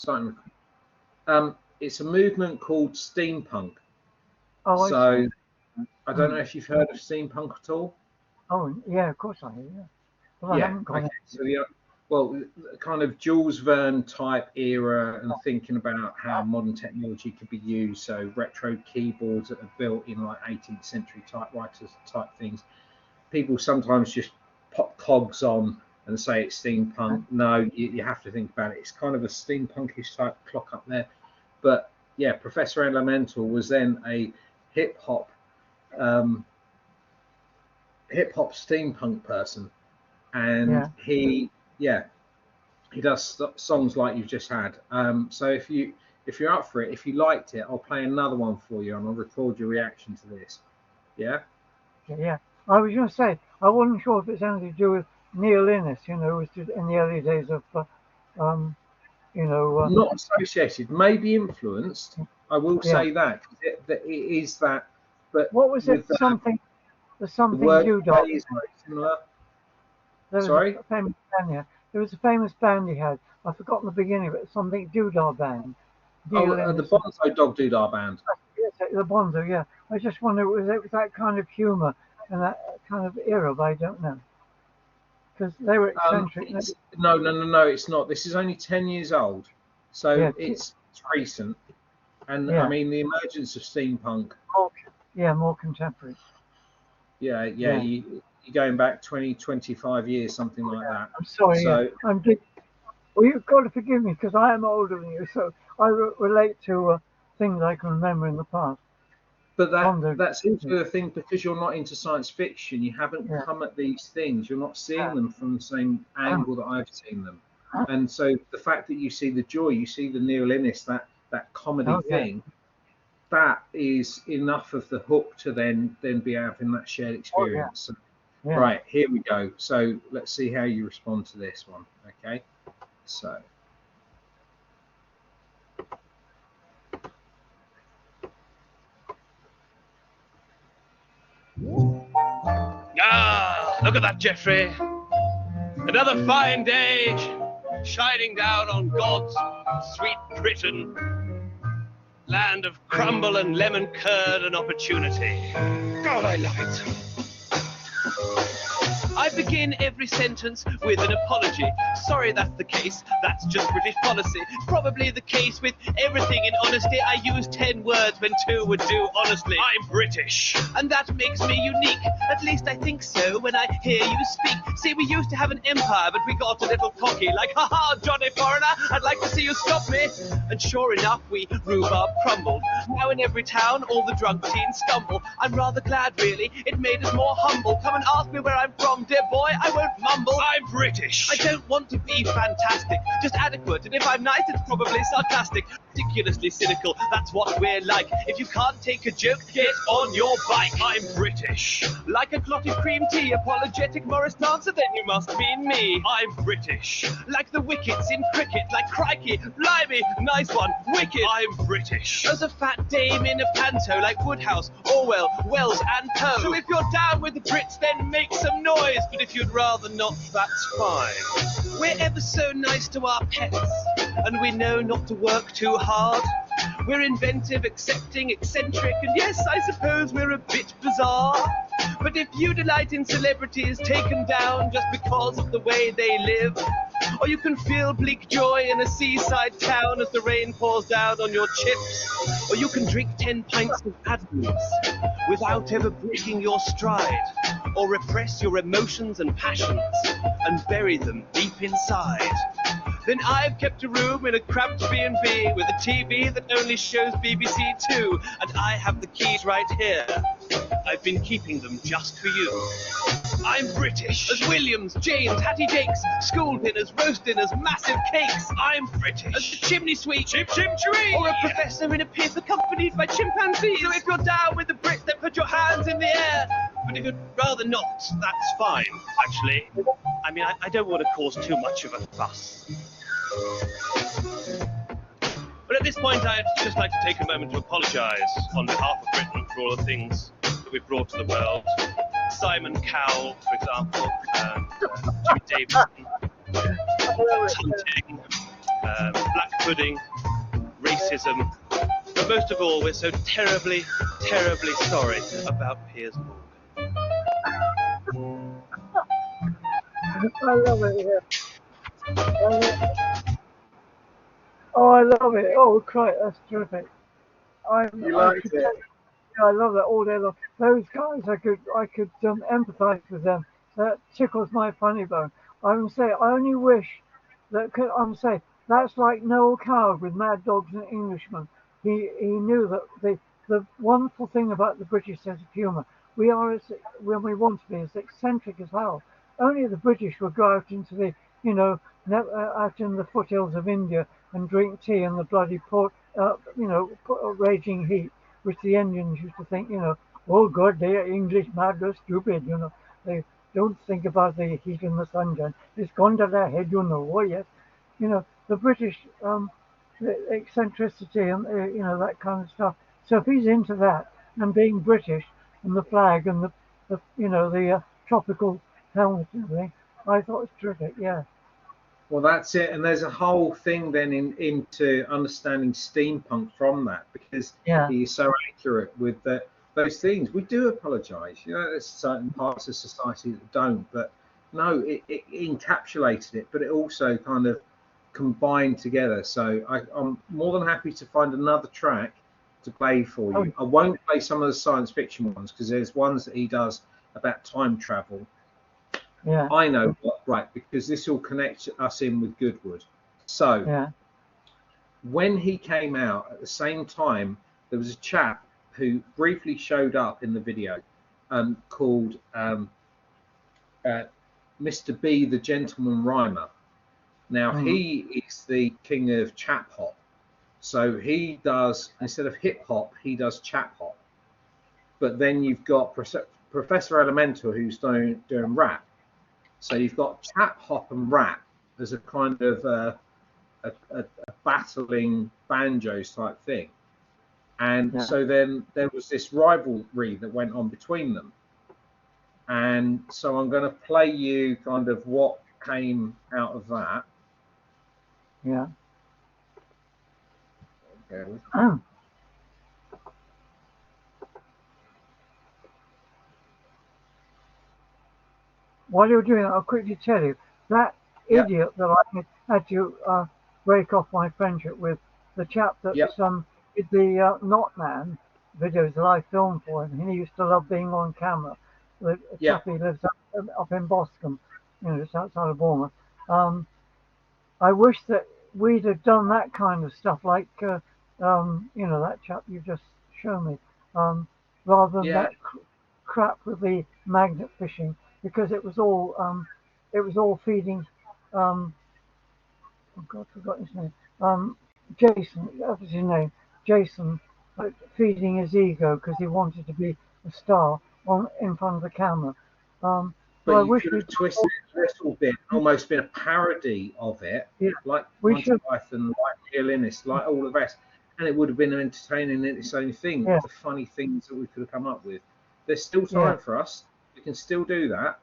Starting. It's a movement called steampunk. Oh, So I don't know if you've heard of steampunk at all. Oh, yeah, of course I have. Yeah. Well, I haven't gone. Okay. So well, kind of Jules Verne type era, and thinking about how modern technology could be used. So retro keyboards that are built in like 18th century typewriters type things. People sometimes just pop cogs on and say it's steampunk. No, you have to think about it. It's kind of a steampunkish type clock up there. But yeah, Professor Elemental was then a hip hop steampunk person, and he does songs like you've just had. So if you're up for it, if you liked it, I'll play another one for you and I'll record your reaction to this. Yeah. I was going to say, I wasn't sure if it's anything to do with Neil Innes, in the early days of not associated, maybe influenced. I will say that it is that. But what was it? Something doodah is very similar. Sorry? There was a famous band he had. I've forgotten the beginning of it. Something doodah band. The Bonzo Dog Doodah Band. Yes, the Bonzo. Yeah. I just wonder it was that kind of humour and that kind of era, but I don't know. Because they were eccentric. No, it's not. This is only 10 years old, so it's recent. And I mean, the emergence of steampunk. More contemporary. Yeah. You're going back 20, 25 years, something like that. I'm sorry. Well, you've got to forgive me because I am older than you, so I relate to things I can remember in the past. But that's also the thing, because you're not into science fiction, you haven't come at these things, you're not seeing them from the same angle that I've seen them. And so the fact that you see the joy, you see the Neil Innes, that comedy thing, that is enough of the hook to then be having that shared experience. Right, here we go. So let's see how you respond to this one. Okay, so. Look at that, Geoffrey. Another fine day shining down on God's sweet Britain. Land of crumble and lemon curd and opportunity. God, I love it. I begin every sentence with an apology. Sorry, that's the case. That's just British policy. Probably the case with everything in honesty. I use 10 words when 2 would do honestly. I'm British. And that makes me unique. At least I think so when I hear you speak. See, we used to have an empire, but we got a little cocky. Like, ha-ha, Johnny Foreigner, I'd like to see you stop me. And sure enough, we rhubarb crumbled. Now in every town, all the drunk teens stumble. I'm rather glad, really. It made us more humble. Come and ask me where I'm from, dear boy, I won't mumble. I'm British. I don't want to be fantastic, just adequate. And if I'm nice, it's probably sarcastic. Ridiculously cynical, that's what we're like. If you can't take a joke, get on your bike. I'm British. Like a clotted cream tea, apologetic Morris dancer, then you must mean me. I'm British. Like the wickets in cricket, like crikey, blimey, nice one, wicked. I'm British. As a fat dame in a panto, like Woodhouse, Orwell, Wells and Poe. So if you're down with the Brits, then make some noise. But if you'd rather not, that's fine. We're ever so nice to our pets, and we know not to work too hard. We're inventive, accepting, eccentric, and yes, I suppose we're a bit bizarre. But if you delight in celebrities taken down just because of the way they live, or you can feel bleak joy in a seaside town as the rain pours down on your chips, or you can drink 10 pints of Adams without ever breaking your stride, or repress your emotions and passions and bury them deep inside, then I've kept a room in a cramped B&B with a TV that only shows BBC Two, and I have the keys right here. I've been keeping them just for you. I'm British. As Williams, James, Hattie Jakes, school dinners, roast dinners, massive cakes. I'm British. As the chimney sweep, chip chip chiree, or a professor in a pith accompanied by chimpanzees. So if you're down with the Brits, then put your hands in the air. But if you'd rather not, that's fine, actually. I mean, I don't want to cause too much of a fuss. But at this point, I'd just like to take a moment to apologise on behalf of Britain for all the things that we've brought to the world. Simon Cowell, for example, Jimmy Davidson, hunting, black pudding, racism. But most of all, we're so terribly, terribly sorry about Piers Morgan. I love it, yeah. I love it. Oh, I love it. Oh, Christ, that's terrific. You liked it? Yeah, I love that all day long. Those guys, I could empathise with them. That tickles my funny bone. I would say, I only wish that I'm saying that's like Noel Coward with Mad Dogs and Englishmen. He knew that the wonderful thing about the British sense of humour, we are when we want to be as eccentric as hell. Only the British would go out into the out in the foothills of India and drink tea in the bloody raging heat, which the Indians used to think, oh God, they are English mad, they're stupid, they don't think about the heat and the sunshine. It's gone to their head, oh yes. The British, the eccentricity and, that kind of stuff. So if he's into that and being British and the flag and the tropical helmet and everything, I thought it was terrific, yeah. Well, that's it. And there's a whole thing then into understanding steampunk from that, because he is so accurate with those things. We do apologise. There's certain parts of society that don't, but no, it encapsulated it, but it also kind of combined together. So I'm more than happy to find another track to play for you. I won't play some of the science fiction ones because there's ones that he does about time travel. Yeah. I know what, right, because this will connect us in with Goodwood. So when he came out at the same time, there was a chap who briefly showed up in the video called Mr. B, the Gentleman Rhymer. Now, he is the king of chap hop. So he does, instead of hip hop, he does chap hop. But then you've got Professor Elemental, who's doing rap. So you've got chap hop and rap as a kind of a battling banjos type thing. And so then there was this rivalry that went on between them. And so I'm going to play you kind of what came out of that. Yeah. Okay. While you're doing that, I'll quickly tell you that idiot that I had to break off my friendship with, the chap that did the Not Man videos that I filmed for him. He used to love being on camera. The chap he lives up in Boscombe, just outside of Bournemouth. I wish that we'd have done that kind of stuff, like that chap you just shown me, rather than that crap with the magnet fishing. Because it was all feeding. Oh God, I forgot his name. Jason, that was his name. Jason, feeding his ego because he wanted to be a star in front of the camera. But I wish we'd twisted it a little bit, almost been a parody of it, like Monty Python, like Violinist, like all the rest, and it would have been entertaining in its own thing. The funny things that we could have come up with. There's still time for us. We can still do that.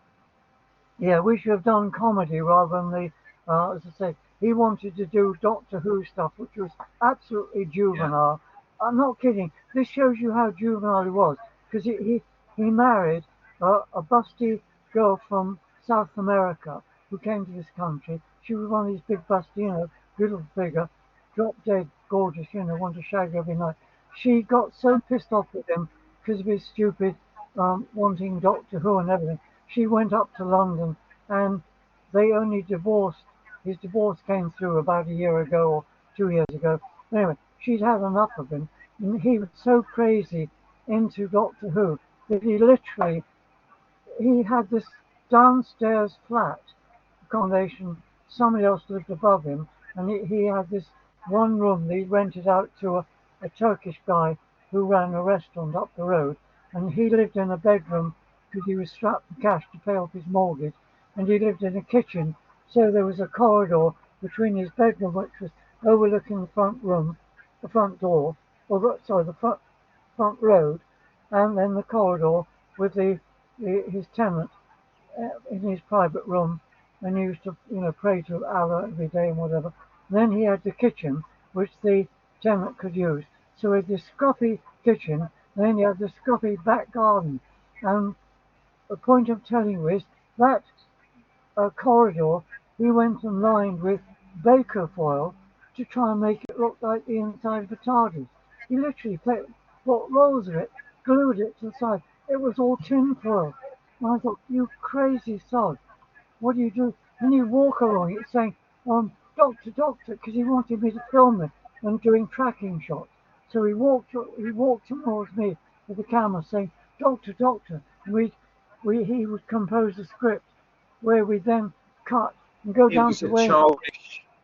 Yeah, we should have done comedy rather than as I say, he wanted to do Doctor Who stuff, which was absolutely juvenile. I'm not kidding. This shows you how juvenile he was, because he married a busty girl from South America who came to this country. She was one of these big busty, beautiful figure, drop dead gorgeous, want to shag every night. She got so pissed off with him because of his stupid wanting Doctor Who and everything. She went up to London and they only divorced. His divorce came through about a year ago or 2 years ago. Anyway, she'd had enough of him. And he was so crazy into Doctor Who that he had this downstairs flat accommodation. Somebody else lived above him, and he had this one room that he rented out to a Turkish guy who ran a restaurant up the road. And he lived in a bedroom because he was strapped for cash to pay off his mortgage, and he lived in a kitchen, so there was a corridor between his bedroom, which was overlooking the front door, the front road, and then the corridor with his tenant in his private room, and he used to pray to Allah every day and whatever. Then he had the kitchen, which the tenant could use. So he had this scruffy kitchen, then he had the scruffy back garden. And the point of telling you is that corridor he went and lined with baker foil to try and make it look like the inside of a TARDIS. He literally bought rolls of it, glued it to the side. It was all tin foil. And I thought, you crazy sod, what do you do? And you walk along it saying, doctor, doctor, because he wanted me to film it and doing tracking shots. So he walked towards me with the camera saying, doctor, doctor. And he would compose a script where we then cut and go down to where...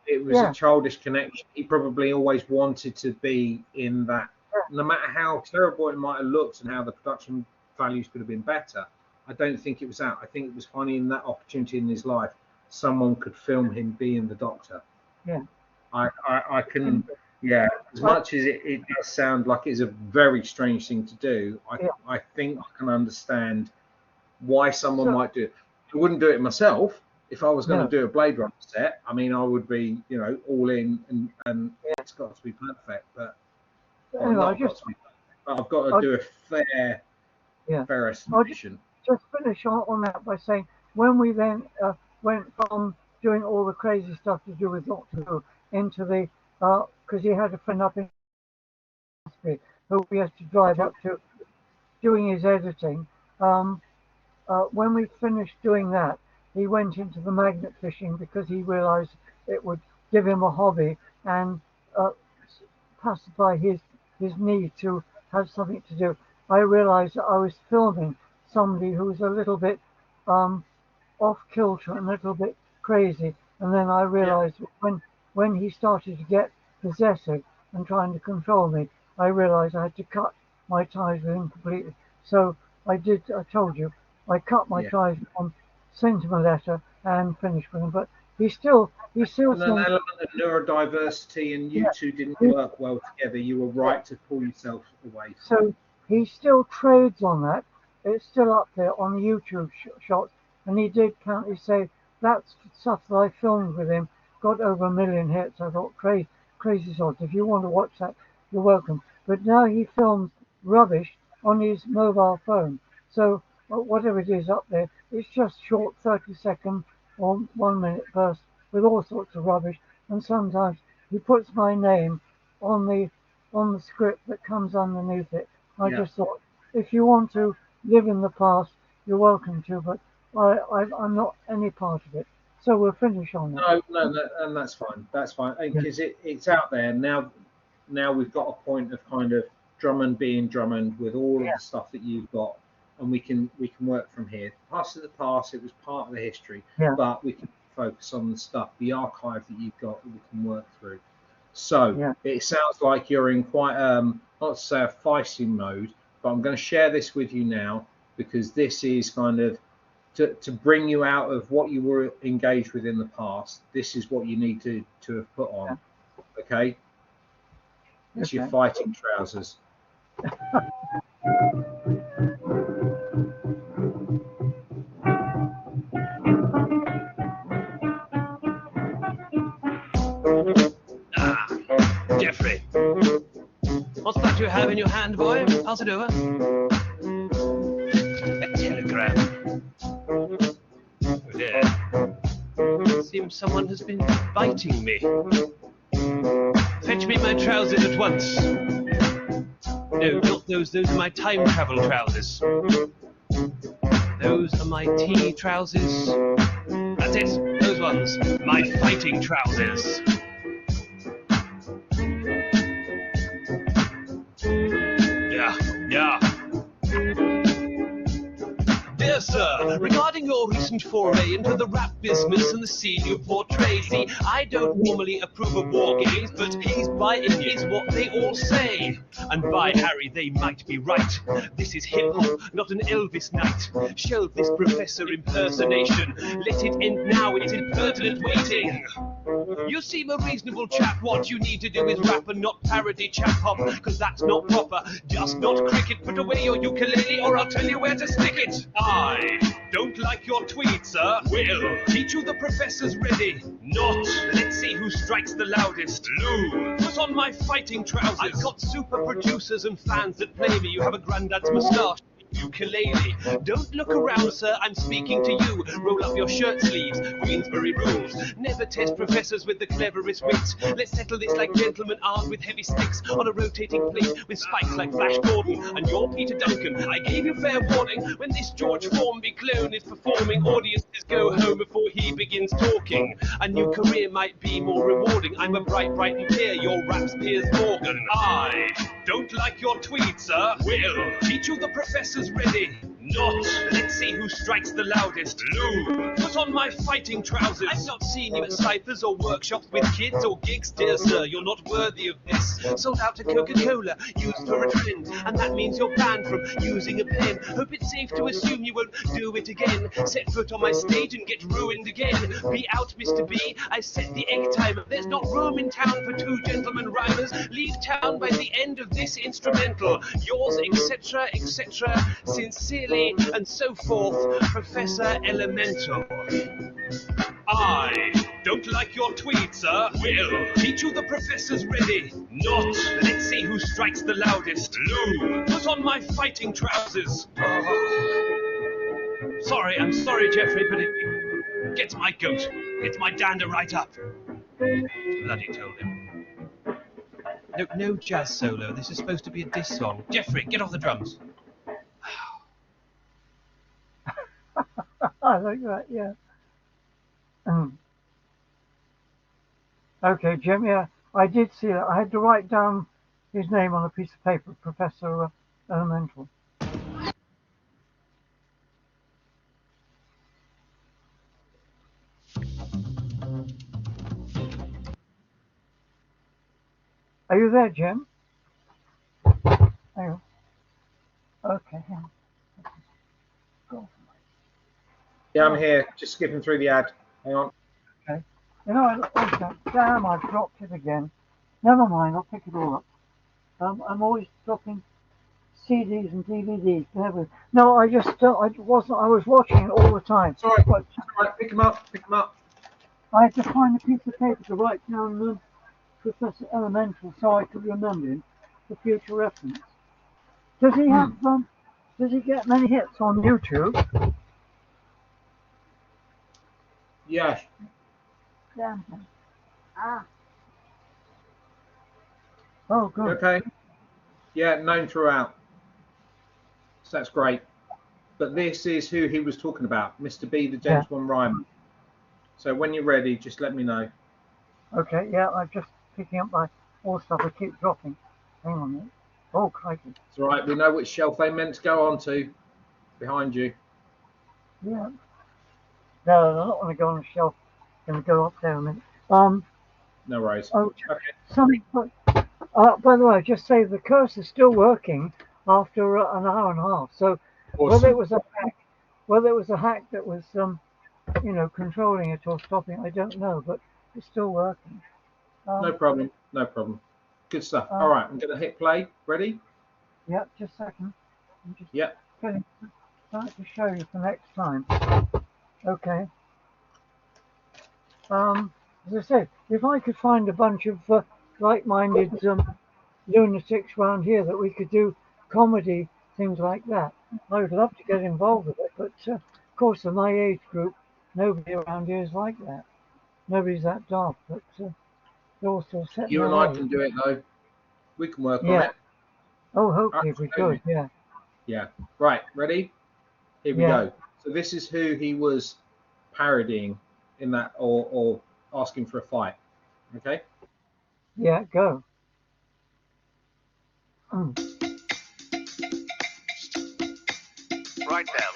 It was a childish connection. He probably always wanted to be in that, no matter how terrible it might have looked and how the production values could have been better. I don't think it was that. I think it was finding that opportunity in his life. Someone could film him being the Doctor. Yeah. I can, yeah, as much as it does sound like it's a very strange thing to do, I think I can understand why someone might do it. I wouldn't do it myself. If I was going to do a Blade Runner set, I mean, I would be, all in and it's got to be perfect. But I've got to do a fair estimation. Just finish on that by saying when we then went from doing all the crazy stuff to do with Doctor Who into the because he had a friend up in who we had to drive up to doing his editing. When we finished doing that, he went into the magnet fishing because he realized it would give him a hobby and pacify his need to have something to do. I realized that I was filming somebody who was a little bit off kilter and a little bit crazy, and then I realized when he started to get possessive and trying to control me, I realized I had to cut my ties with him completely. So I told you, I cut my ties with him, sent him a letter and finished with him, but he still an element of neurodiversity, and you two didn't work well together. You were right to pull yourself away. So he still trades on that. It's still up there on the YouTube shots, and he did currently say that's stuff that I filmed with him, got over 1 million hits. I thought, crazy sorts. If you want to watch that, you're welcome. But now he films rubbish on his mobile phone. So whatever it is up there, it's just short 30-second or 1 minute bursts with all sorts of rubbish. And sometimes he puts my name on the script that comes underneath it. I just thought, if you want to live in the past, you're welcome to, but I'm not any part of it. So we'll finish on that. No, and that's fine. That's fine because it's out there now. Now we've got a point of kind of Drummond being Drummond with all of the stuff that you've got, and we can work from here. Past of the past, it was part of the history, but we can focus on the stuff, the archive that you've got that we can work through. So it sounds like you're in quite not to say a feisty mode, but I'm going to share this with you now because this is kind of to bring you out of what you were engaged with in the past. This is what you need to have put on. Okay? It's your fighting trousers. Jeffrey. What's that you have in your hand, boy? Pass it over. A telegram. There. Seems someone has been biting me. Fetch me my trousers at once. No, not those. Those are my time travel trousers. Those are my tea trousers. That's it. Those ones. My fighting trousers. Yeah. Dear sir, regarding your recent foray into the rap business and the scene you portray, see, I don't normally approve of war games, but he's biting is what they all say. And by Harry, they might be right. This is hip-hop, not an Elvis night. Shelve this professor impersonation. Let it end now, it's impertinent waiting. You seem a reasonable chap. What you need to do is rap and not parody chap hop, cause that's not proper, just not cricket. Put away your ukulele or I'll tell you where to stick it. I don't like your tweet, sir. Will teach you the professor's ready. Not. Let's see who strikes the loudest. Lou, put on my fighting trousers. I've got super producers and fans that play me. You have a granddad's moustache. Ukulele. Don't look around, sir, I'm speaking to you. Roll up your shirt sleeves, Queensbury rules. Never test professors with the cleverest wits. Let's settle this like gentlemen armed with heavy sticks on a rotating plate with spikes like Flash Gordon. And you're Peter Duncan. I gave you fair warning. When this George Formby clone is performing, audiences go home before he begins talking. A new career might be more rewarding. I'm a bright and clear, your rap's Piers Morgan. I don't like your tweet, sir. Will teach you the professor's ready. Not. Let's see who strikes the loudest. Lou, put on my fighting trousers. I've not seen you at ciphers or workshops with kids or gigs, dear sir. You're not worthy of this. Sold out to Coca-Cola, used for a trend, and that means you're banned from using a pen. Hope it's safe to assume you won't do it again. Set foot on my stage and get ruined again. Be out, Mr. B. I set the egg timer. There's not room in town for two gentlemen rhymers. Leave town by the end of this instrumental. Yours, etc., etc. Sincerely, and so forth, Professor Elemental. I don't like your tweet, sir. Will teach you the professor's ready. Not. Let's see who strikes the loudest. Lou, put on my fighting trousers. I'm sorry, Geoffrey, but it gets my goat. Gets my dander right up. Bloody told him. No jazz solo. This is supposed to be a diss song. Geoffrey, get off the drums. I like that, yeah. Okay, Jim, yeah, I did see that. I had to write down his name on a piece of paper, Professor Elemental. Are you there, Jim? Are you? Okay, yeah. Go. Yeah, I'm here. Just skipping through the ad. Hang on. Okay. You know, damn, I've dropped it again. Never mind, I'll pick it all up. I'm always dropping CDs and DVDs. No, I was watching it all the time. Sorry, pick them up. I had to find a piece of paper to write down Professor Elemental so I could remember him for future reference. Does he have? Does he get many hits on YouTube? Yes. Damn him. Oh, good. Okay. Yeah, known throughout. So that's great. But this is who he was talking about, Mr. B, the gentleman rhymer. So when you're ready, just let me know. Okay, yeah, I'm just picking up my all stuff. I keep dropping. Hang on a minute. Oh, crikey. It's all right. We know which shelf they meant to go on to. Behind you. Yeah. No, I'm not going to go on the shelf. I'm going to go up there a minute. No worries. Oh, okay. Something. By the way, just say the curse is still working after an hour and a half. So awesome. whether it was a hack that was, controlling it or stopping, I don't know, but it's still working. No problem. Good stuff. All right, I'm going to hit play. Ready? Yeah, just a second. I'm just yeah. Getting start to show you for next time. Okay. As I said, if I could find a bunch of like-minded lunatics around here that we could do comedy, things like that, I would love to get involved with it. But of course, in my age group, nobody around here is like that. Nobody's that daft. But they're all still set. You and I can do it though. We can work on it. Oh, hopefully we could. Yeah. Yeah. Right. Ready? Here we go. So this is who he was parodying in that, or asking for a fight. Okay. Yeah. Go. Right then.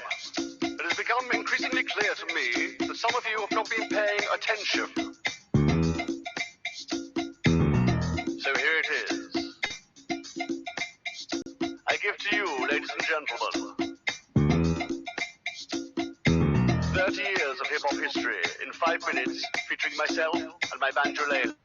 It has become increasingly clear to me that some of you have not been paying attention. So here it is. I give to you, ladies and gentlemen, 30 years of hip-hop history in 5 minutes, featuring myself and my banjolele.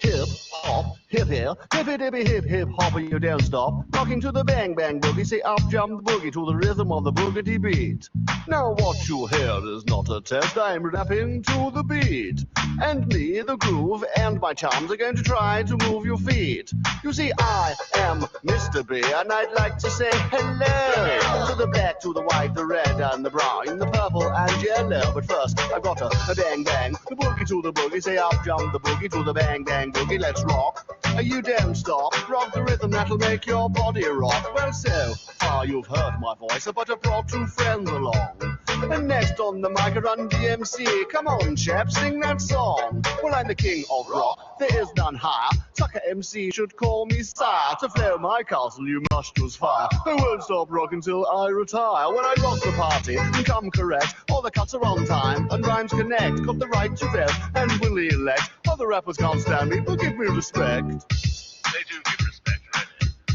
Hip-hop, hippie. say, hippy dippy hip hip hopper, you don't stop. Rocking to the bang bang boogie, say up jump the boogie to the rhythm of the boogity beat. Now what you hear is not a test, I'm rapping to the beat. And me, the groove, and my chums are going to try to move your feet. You see, I am Mr. B, and I'd like to say hello to the black, to the white, the red, and the brown, the purple and yellow. But first, I've got a bang bang, the boogie to the boogie, say up jump the boogie to the bang bang boogie. Let's rock. You don't stop, rock the rhythm that'll make your body rock. Well, so far you've heard my voice, but I brought two friends along. And next on the mic I run DMC. Come on, chap, sing that song. Well, I'm the king of rock, there is none higher. Sucker MC should call me sire. To flare my castle you must use fire. I won't stop rocking till I retire. When I rock the party and come correct, all the cuts are on time and rhymes connect. Got the right to rap and will elect. Other rappers can't stand me, but give me respect. They do give respect, really.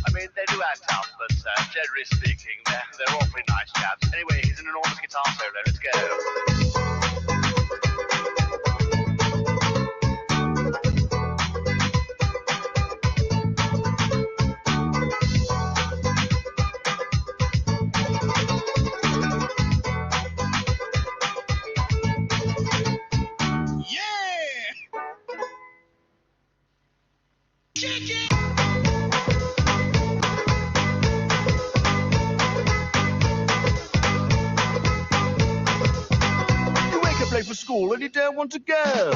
I mean, they do act tough, but generally speaking, they're awfully nice chaps. Anyway, he's an enormous guitar solo. Let's go. For school and you don't want to go.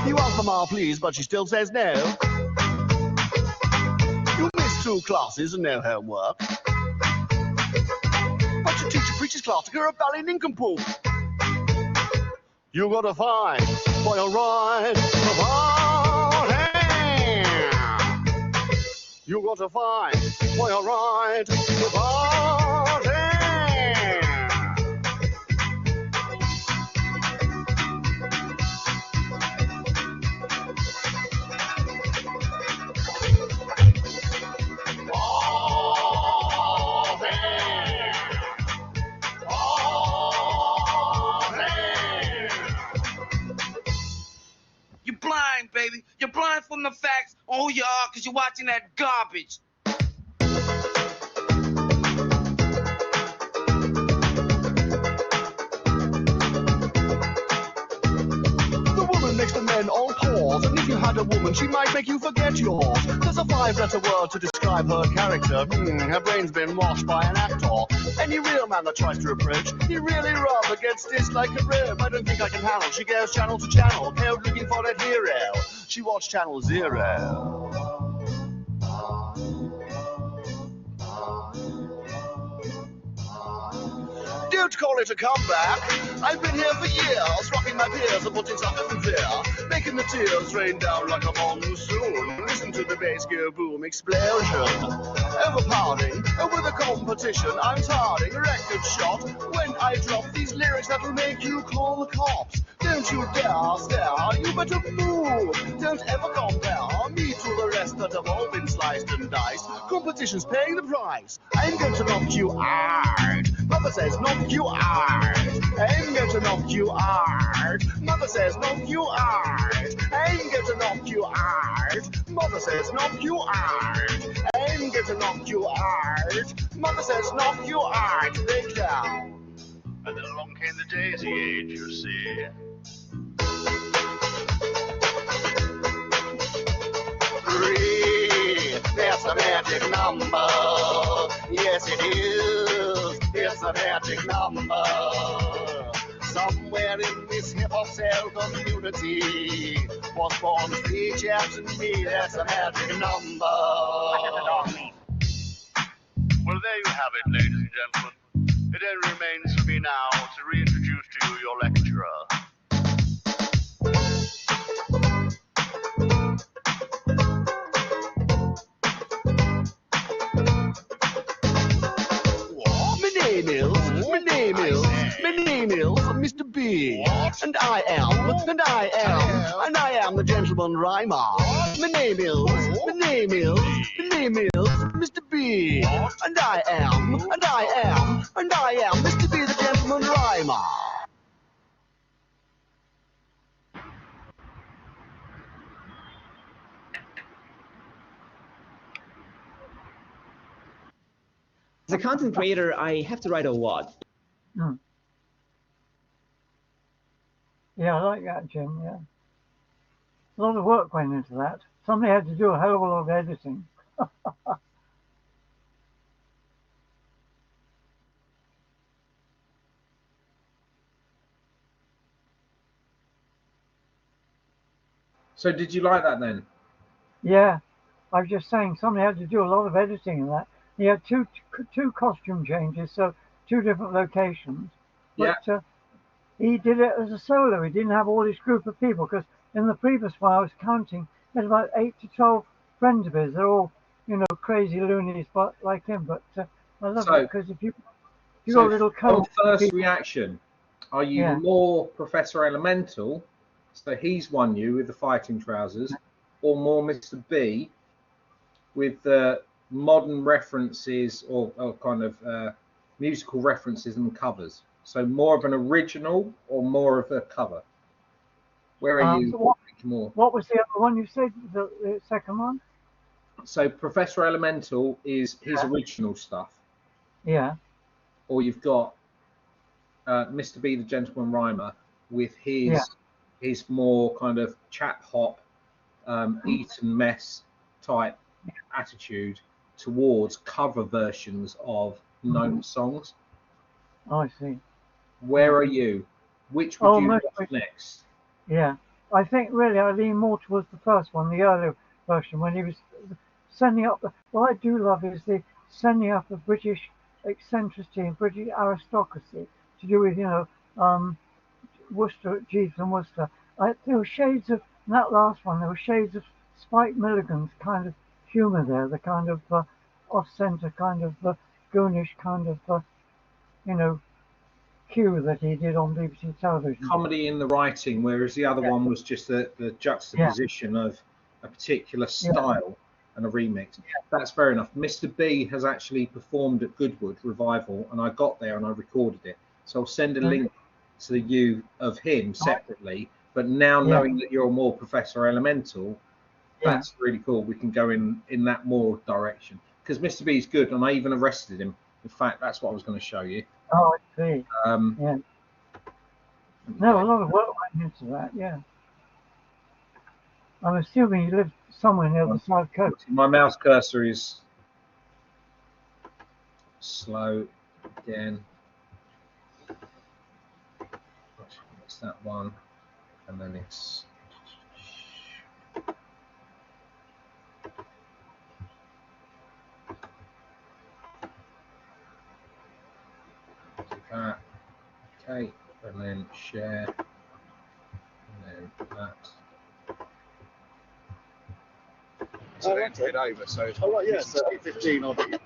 You ask Mama please, but she still says no. You miss 2 classes and no homework. But your teacher preaches class to you're a bally nincompoop. You gotta find for your ride the party. You gotta find for your ride the party. Baby, you're blind from the facts. Oh, you are, because you're watching that garbage. The woman makes the men all pause, and if you had a woman, she might make you forget yours. There's a 5-letter word to describe her character. Her brain's been washed by an actor. Any real man that tries to approach, he really rather gets stitched like a rope. I don't think I can handle. She goes channel to channel, code looking for that hero. She watched Channel 0. Don't call it a comeback. I've been here for years, rocking my peers and putting suckers in fear, making the tears rain down like a monsoon. Listen to the bass go boom, explosion. Overpowering, with the competition, I'm tarding, record shot. When I drop these lyrics that'll make you call the cops. Don't you dare stare, you better move. Don't ever compare me to the rest that have all been sliced and diced. Competition's paying the price. I'm going to knock you out. Mother says knock you out. I'm going to knock you out. Mother says knock you out. I'm going to knock you out. Mother says knock you out. I'm going to knock you out. Mother says knock you out. They down. And then along came the daisy age, you see. Three, that's a magic number. Yes, it is. It's a magic number. Somewhere in this hip-hop cell community was born 3 chaps and me. That's a magic number. Well, there you have it, ladies and gentlemen. It only remains for me now to reintroduce to you your lecturer. My name is Mr. B. What? And I am the gentleman rhymer. My name is Mr. B. What? And I am Mr. B, the gentleman rhymer. a content creator, I have to write a lot. Yeah, I like that, Jim. Yeah, a lot of work went into that. Somebody had to do a hell of a lot of editing. So did you like that then? Yeah, I was just saying somebody had to do a lot of editing in that. He had two costume changes, so 2 different locations. But he did it as a solo. He didn't have all this group of people, because in the previous one I was counting, he had about 8 to 12 friends of his. They're all, you know, crazy loonies, but like him. But I love it, because if you got a little on first reaction, are you more Professor Elemental? So he's won you with the fighting trousers, or more Mr. B with the modern references or kind of musical references and covers? So more of an original or more of a cover? Where are you more? What was the other one you said, the second one? So Professor Elemental is his original stuff. Yeah. Or you've got Mr. B, the Gentleman Rhymer, with his more kind of chap hop, eat and mess type attitude towards cover versions of known songs. Oh, I see. Where are you? Which would you watch next? Yeah, I think really I lean more towards the first one, the earlier version, when he was sending up. What I do love is the sending up of British eccentricity and British aristocracy to do with, you know, Worcester, Jeeves and Worcester. There were shades of, in that last one, there were shades of Spike Milligan's kind of humour there, the kind of off-centre kind of goonish kind of, you know, cue that he did on BBC television. Comedy in the writing, whereas the other one was just the juxtaposition of a particular style and a remix. That's fair enough. Mr. B has actually performed at Goodwood Revival, and I got there and I recorded it. So I'll send a link to you of him separately. But now knowing that you're more Professor Elemental, that's really cool. We can go in that more direction, because Mr. B is good, and I even arrested him. In fact, that's what I was going to show you. Oh, I see. No, a lot of work went into that. Yeah. I'm assuming you live somewhere near the South Coast. My mouse cursor is slow again. It's that one, and then it's that. Okay, and then share, and then that. So that's it over. So so 8:15. I'll be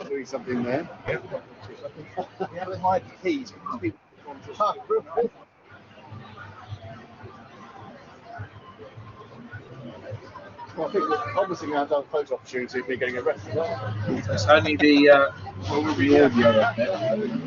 doing something there. Yeah, with my keys. Well, I think that obviously we have a photo opportunity of me getting arrested. It's only the audio of it.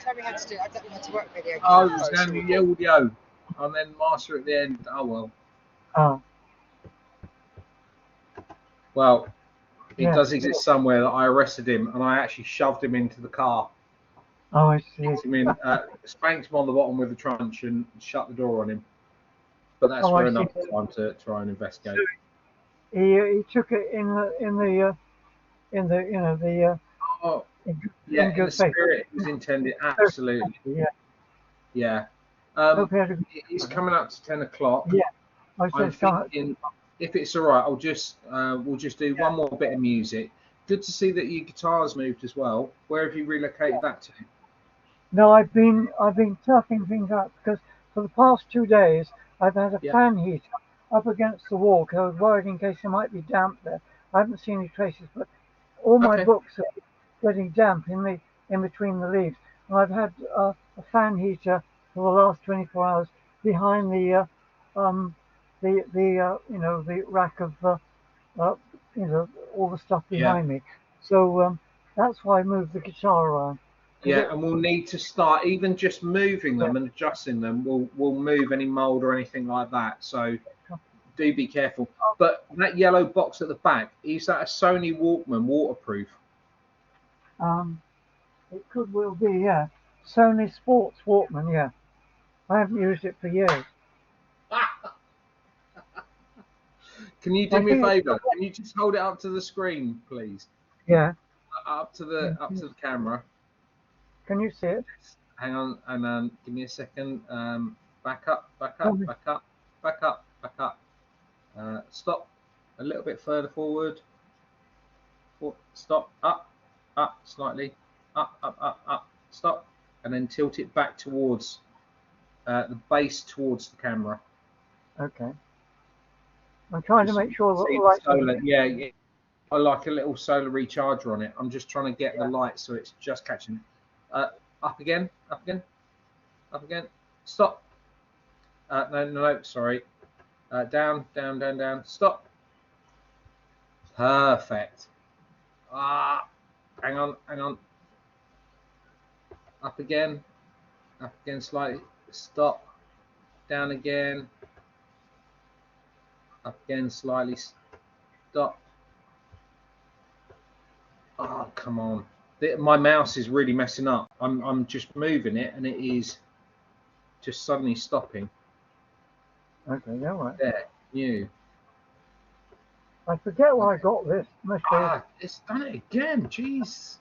Tell me how to do it. I don't know how to work video. Oh, it's going to be the audio, and then master at the end. Oh well. Oh. Well, it does exist somewhere that I arrested him, and I actually shoved him into the car. Oh, I see. Spanked him on the bottom with a truncheon and shut the door on him. But that's for enough time to try and investigate. So he took it in the in the spirit it was intended. Absolutely. Yeah. It's coming up to 10 o'clock. Yeah. I'm thinking, if it's all right, we'll just do one more bit of music. Good to see that your guitar's moved as well. Where have you relocated that to? No, I've been toughing things up, because for the past 2 days I've had a fan heater up against the wall, because I was worried in case there might be damp there. I haven't seen any traces, but all my books are getting damp in between the leaves. And I've had a fan heater for the last 24 hours behind the you know, the rack of you know, all the stuff behind me. So that's why I moved the guitar around. Yeah, and we'll need to start even just moving them and adjusting them. We'll move any mold or anything like that. So do be careful. But that yellow box at the back, is that a Sony Walkman waterproof? It could well be, yeah. Sony Sports Walkman, yeah. I haven't used it for years. Can you do me a favour? Can you just hold it up to the screen, please? Yeah. Up to the camera. Can you see it? Hang on, and give me a second. Back up, back up, back up, back up, back up. Stop. A little bit further forward. Stop. Up, up slightly. Up, up, up, up. Stop. And then tilt it back towards the base towards the camera. Okay. I'm trying to make sure that the lights yeah, I like a little solar recharger on it. I'm just trying to get the light so it's just catching it. Up again, up again, up again. Stop. No, sorry. Down, down, down, down. Stop. Perfect. Hang on. Up again slightly. Stop. Down again. Up again slightly. Stop. Oh, come on. My mouse is really messing up. I'm just moving it and it is just suddenly stopping. Okay, yeah, right. There, new. I forget where I got this. It's done it again. Jeez.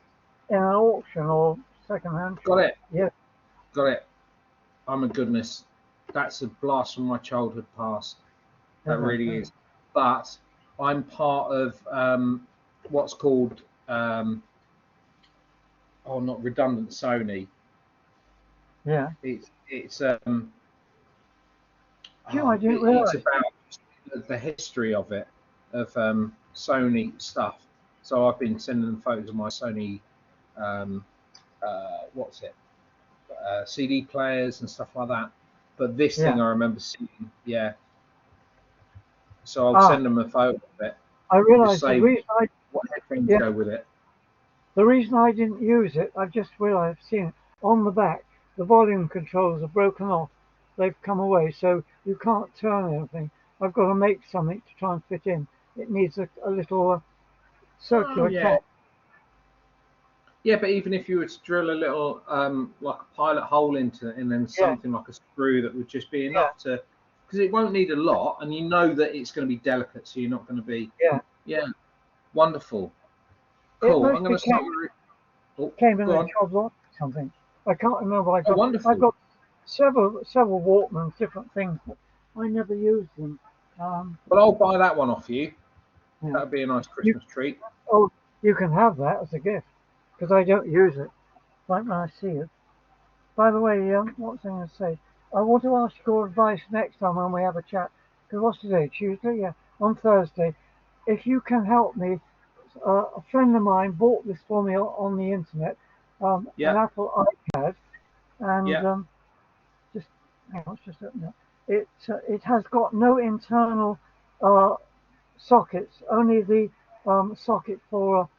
In an auction or second-hand. Got it. Yeah. Got it. Oh my goodness. That's a blast from my childhood past. That really is. But I'm part of what's called not redundant Sony. Yeah. It's I didn't realize. It's about the history of it, of Sony stuff. So I've been sending them photos of my Sony CD players and stuff like that. But this thing I remember seeing, So I'll send them a photo of it. I realised the reason what headphones go with it. The reason I didn't use it, I've just realised, I've seen it on the back. The volume controls are broken off. They've come away, so you can't turn anything. I've got to make something to try and fit in. It needs a little circular top. Yeah, but even if you were to drill a little, like a pilot hole into it, and then something like a screw that would just be enough to, because it won't need a lot, and you know that it's going to be delicate, so you're not going to be. Yeah. Wonderful. Cool. I'm going to start. Came in a job lot or something. I can't remember. I've got several Walkmans, different things, but I never used them. Well, I'll buy that one off you. Yeah. That'd be a nice Christmas treat. Oh, you can have that as a gift, because I don't use it. Like when I see it. By the way, what was I going to say? I want to ask your advice next time when we have a chat. Because what's today? Tuesday? Yeah. On Thursday. If you can help me, a friend of mine bought this for me on the internet, an Apple iPad, and just hang on, let's just open it. It has got no internal sockets, only the socket for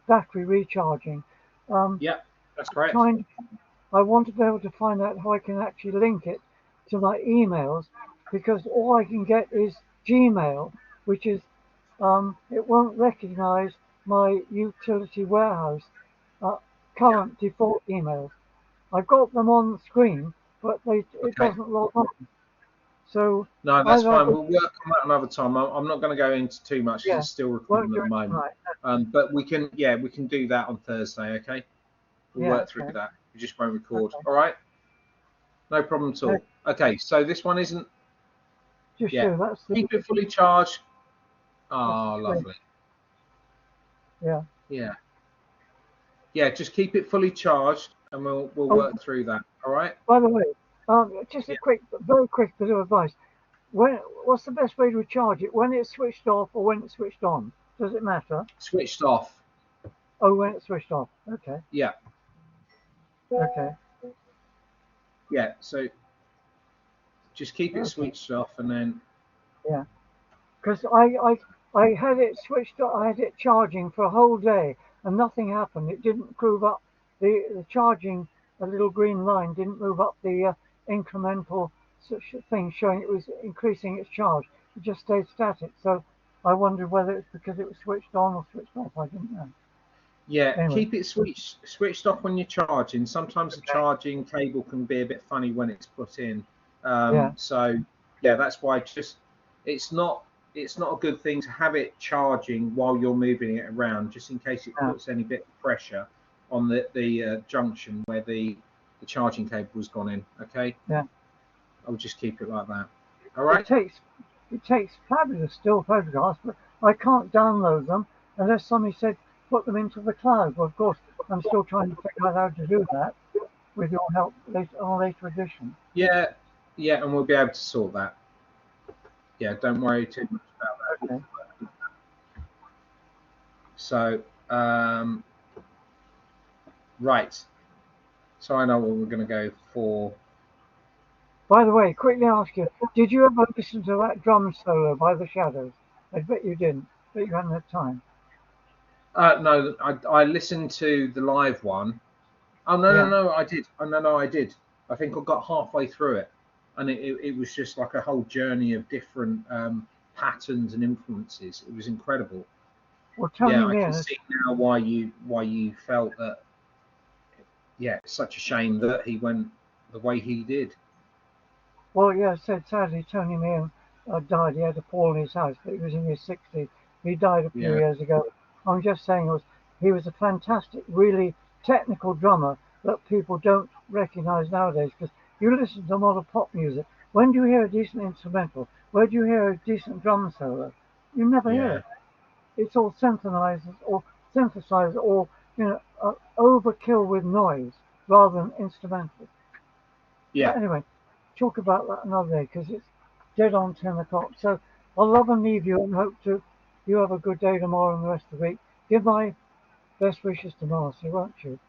battery recharging. That's correct. I want to be able to find out how I can actually link it to my emails, because all I can get is Gmail, which is it won't recognize my utility warehouse current default emails. I've got them on the screen, but it doesn't log on. So no, that's fine. We'll work on that another time. I'm not going to go into too much because it's still recording at the moment. But we can do that on Thursday. Okay, we'll work through that. We just won't record. All right, no problem at all. Okay, so this one isn't. Just keep it fully charged. Oh, lovely. Yeah, just keep it fully charged, and we'll work through that. All right. By the way, just a very quick bit of advice. What's the best way to charge it? When it's switched off or when it's switched on? Does it matter? Switched off. Oh, when it's switched off. Okay. Yeah. Okay. yeah, so just keep it switched off, and then Yeah, because I had it switched on, I had it charging for a whole day and nothing happened. It didn't move up the charging, a little green line didn't move up the incremental thing showing it was increasing its charge. It just stayed static. So I wondered whether it's because it was switched on or switched off. I didn't know. yeah, Anyway. keep it switched off when you're charging. Sometimes the charging cable can be a bit funny when it's put in. So yeah, that's why it's not a good thing to have it charging while you're moving it around, just in case it puts any bit of pressure on the junction where the charging cable has gone in. Okay. Yeah. I'll just keep it like that. All right. It takes fabulous still photographs, but I can't download them unless somebody said put them into the cloud. Well, of course, I'm still trying to figure out how to do that with your help on a later edition. Yeah, and we'll be able to sort that. Yeah, don't worry too much about that. Okay. So, right. So I know what we're going to go for. By the way, quickly ask you, did you ever listen to that drum solo by The Shadows? I bet you didn't, but you hadn't had time. No, I listened to the live one. Oh, no, I did. Oh, no, I did. I think I got halfway through it. And it was just like a whole journey of different patterns and influences. It was incredible. Well, I can see now why you felt that. Yeah, it's such a shame that he went the way he did. Well, yeah, sadly, Tony Meehan died. He had a fall in his house, but he was in his 60s. He died a few years ago. I'm just saying he was a fantastic, really technical drummer that people don't recognize nowadays, because you listen to a lot of pop music. When do you hear a decent instrumental? Where do you hear a decent drum solo? You never hear it. It's all synthesized or overkill with noise rather than instrumental. Yeah. But anyway, talk about that another day because it's dead on 10 o'clock. So I'll love and leave you and hope you have a good day tomorrow and the rest of the week. Give my best wishes to Marcy, won't you?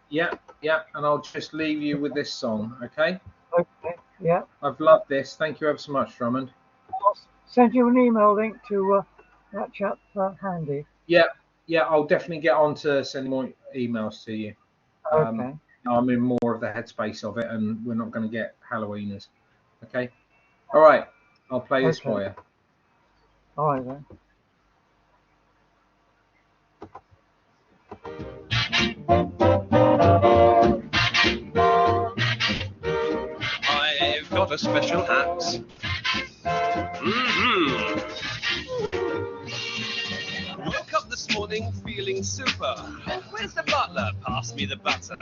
Yeah, and I'll just leave you with this song, okay? Okay, yeah. I've loved this. Thank you ever so much, Drummond. I'll send you an email link to that chap, Handy. Yeah, I'll definitely get on to sending more emails to you. Okay. I'm in more of the headspace of it, and we're not going to get Halloweeners. Okay? All right. I'll play this for you. All right, then. I've got a special hat. Woke up this morning feeling super. Where's the butler? Pass me the butter.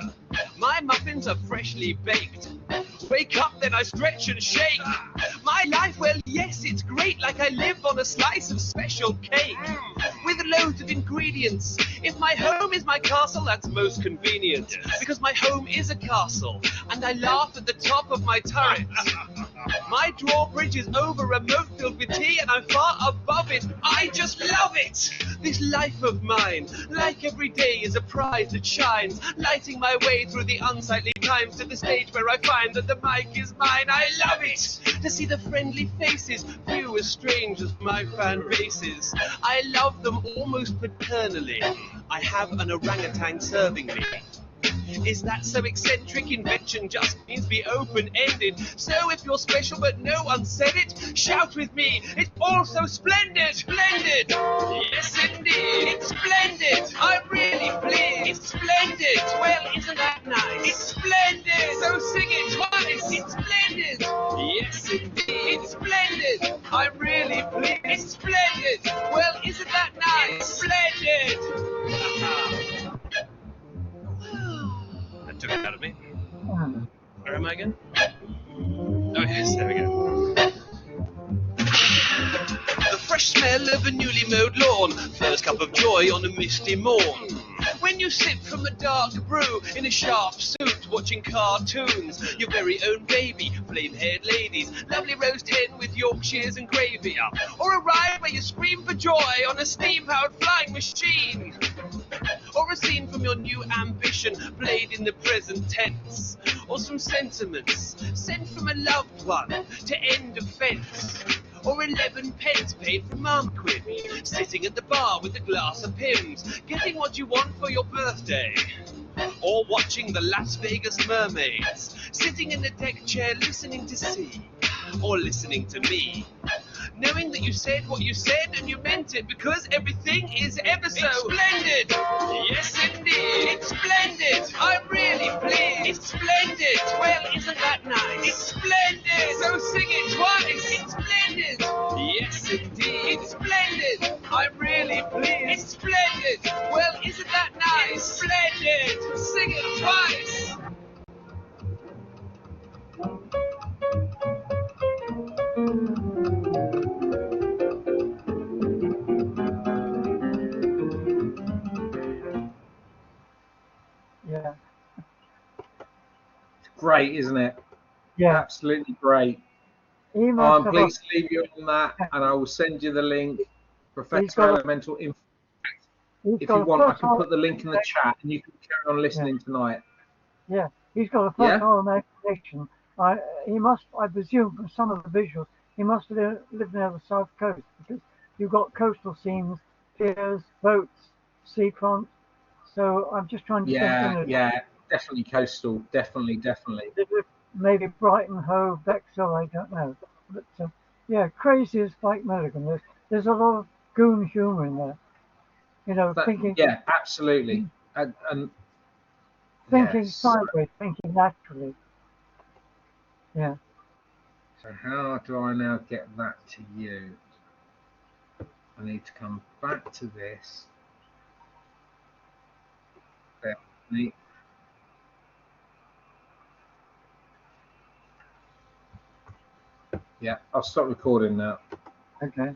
My muffins are freshly baked. Wake up, then I stretch and shake. My life, well, yes, it's great. Like I live on a slice of special cake with loads of ingredients. If my home is my castle, that's most convenient. Because my home is a castle, and I laugh at the top of my turret. My drawbridge is over a moat filled with tea, and I'm far above it. I just love it! This life of mine, like every day, is a prize that shines, lighting my way through the unsightly times to the stage where I find that the mic is mine. I love it! To see the friendly faces, few as strange as my fan bases. I love them almost paternally. I have an orangutan serving me. Is that so eccentric? Invention just means be open-ended. So if you're special but no one said it, shout with me, it's all so splendid! Splendid! Yes indeed, it's splendid! I'm really pleased! It's splendid! Well, isn't that nice? It's splendid! So sing it twice! It's splendid! Yes indeed, it's splendid! I'm really pleased! It's splendid! Well, isn't that nice? It's splendid! Took it out of me. Where am I again? Oh yes, there we go. The fresh smell of a newly mowed lawn, first cup of joy on a misty morn. When you sip from the dark brew in a sharp suit, watching cartoons, your very own baby, flame-haired ladies, lovely roast hen with Yorkshires and gravy, or a ride where you scream for joy on a steam-powered flying machine. or a scene from your new ambition played in the present tense, or some sentiments sent from a loved one to end offence, or 11 pence paid from Marquis, sitting at the bar with a glass of Pimm's, getting what you want for your birthday. Or watching the Las Vegas Mermaids, sitting in a deck chair listening to sea, or listening to me, knowing that you said what you said and you meant it, because everything is ever so splendid. Yes, indeed, it's splendid. I'm really pleased. It's splendid. Well, isn't that nice? It's splendid. So sing it twice. It's splendid. Yes, indeed, it's splendid. I'm really pleased. It's splendid. Well, isn't that nice? It's splendid. Sing it twice. Yeah. Great, isn't it? Yeah. Absolutely great. I'm pleased to leave you on that, and I will send you the link. Professor Elemental Info. If you want, I can put the link in the chat, and you can carry on listening tonight. Yeah, he's got a fertile imagination. He must, I presume, from some of the visuals, he must have lived near the south coast, because you've got coastal scenes, piers, boats, seafront. So I'm just trying to think. Yeah, definitely coastal, definitely. Maybe Brighton, Hove, Bexhill, I don't know. But yeah, crazy as Spike Milligan. There's a lot of goon humour in there. You know, thinking. Yeah, absolutely. And thinking sideways, thinking naturally. Yeah. So how do I now get that to you? I need to come back to this. Yeah, I'll stop recording now. Okay.